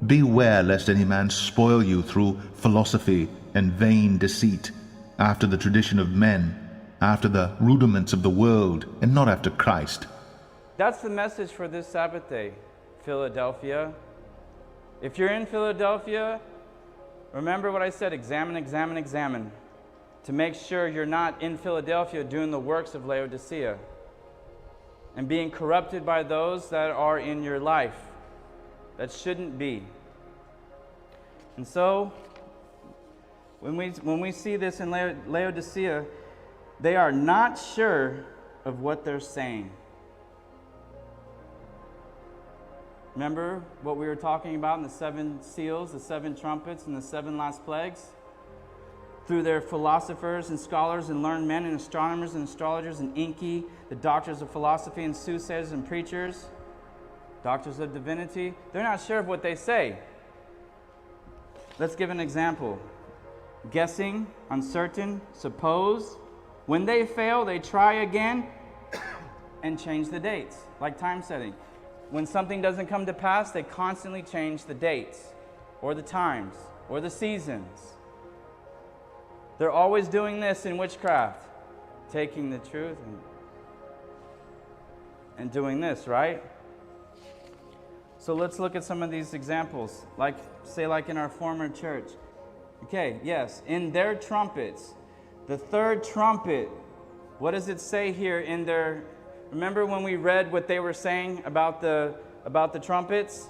Beware lest any man spoil you through philosophy and vain deceit, after the tradition of men, after the rudiments of the world, and not after Christ. That's the message for this Sabbath day, Philadelphia. If you're in Philadelphia, remember what I said, examine, examine, examine, to make sure you're not in Philadelphia doing the works of Laodicea and being corrupted by those that are in your life. That shouldn't be. And so, when we see this in Laodicea, they are not sure of what they're saying. Remember what we were talking about in the 7 seals, the 7 trumpets, and the 7 last plagues? Through their philosophers and scholars and learned men and astronomers and astrologers and inky, the doctors of philosophy and soothsayers and preachers, doctors of divinity, they're not sure of what they say. Let's give an example. Guessing, uncertain, suppose. When they fail, they try again and change the dates, like time setting. When something doesn't come to pass, they constantly change the dates or the times or the seasons. They're always doing this in witchcraft, taking the truth and doing this, right? So let's look at some of these examples, like in our former church. Okay, yes, in their trumpets, the 3rd trumpet, what does it say here in their... Remember when we read what they were saying about the trumpets?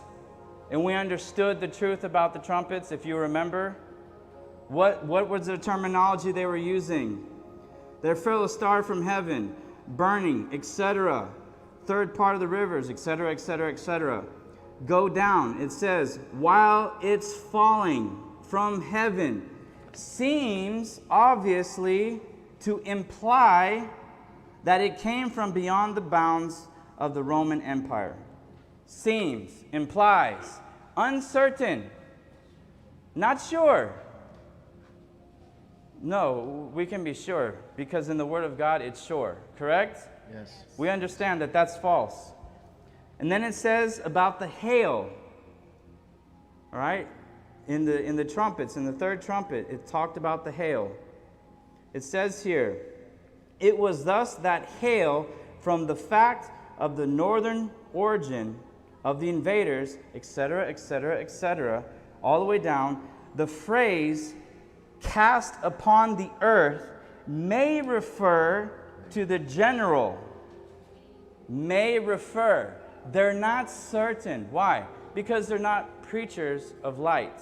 And we understood the truth about the trumpets, if you remember? What was the terminology they were using? There fell a star from heaven, burning, etc. 3rd part of the rivers, etc., etc., etc. Go down. It says, while it's falling from heaven, seems obviously to imply that it came from beyond the bounds of the Roman Empire. Seems, implies, uncertain, not sure. No, we can be sure, because in the Word of God, it's sure, correct? Yes. We understand that that's false. And then it says about the hail, all right? In the trumpets, in the 3rd trumpet, it talked about the hail. It says here, it was thus that hail, from the fact of the northern origin of the invaders, etc., etc., etc., all the way down, the phrase cast upon the earth may refer to the general. May refer. They're not certain. Why? Because they're not preachers of light.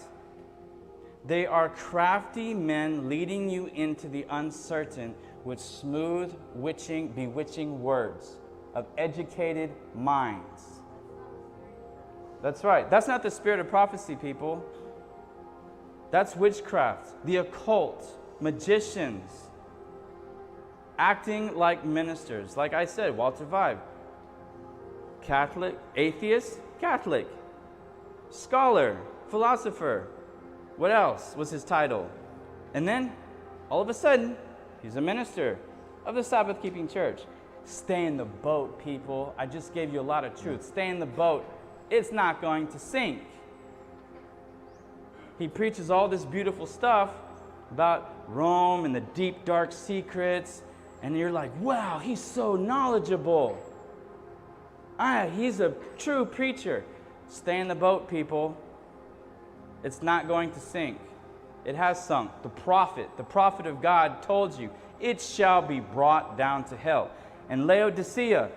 They are crafty men leading you into the uncertain with smooth, bewitching words of educated minds. That's right. That's not the spirit of prophecy, people. That's witchcraft, the occult, magicians, acting like ministers. Like I said, Walter Vibe, Catholic, atheist, Catholic, scholar, philosopher. What else was his title? And then, all of a sudden, he's a minister of the Sabbath-keeping church. Stay in the boat, people. I just gave you a lot of truth. Stay in the boat. It's not going to sink. He preaches all this beautiful stuff about Rome and the deep, dark secrets. And you're like, wow, he's so knowledgeable. He's a true preacher. Stay in the boat, people. It's not going to sink. It has sunk. The prophet of God told you, it shall be brought down to hell. And Laodicea's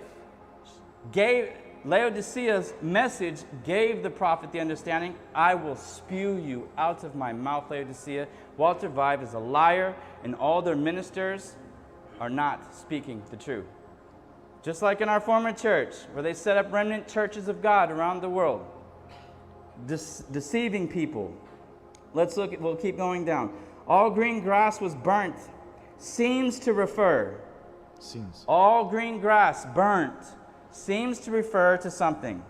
message gave the prophet the understanding, I will spew you out of my mouth, Laodicea. Walter Vibe is a liar, and all their ministers are not speaking the truth. Just like in our former church, where they set up remnant churches of God around the world, deceiving people. We'll keep going down. All green grass was burnt. Seems to refer. Seems. All green grass burnt. Seems to refer to something.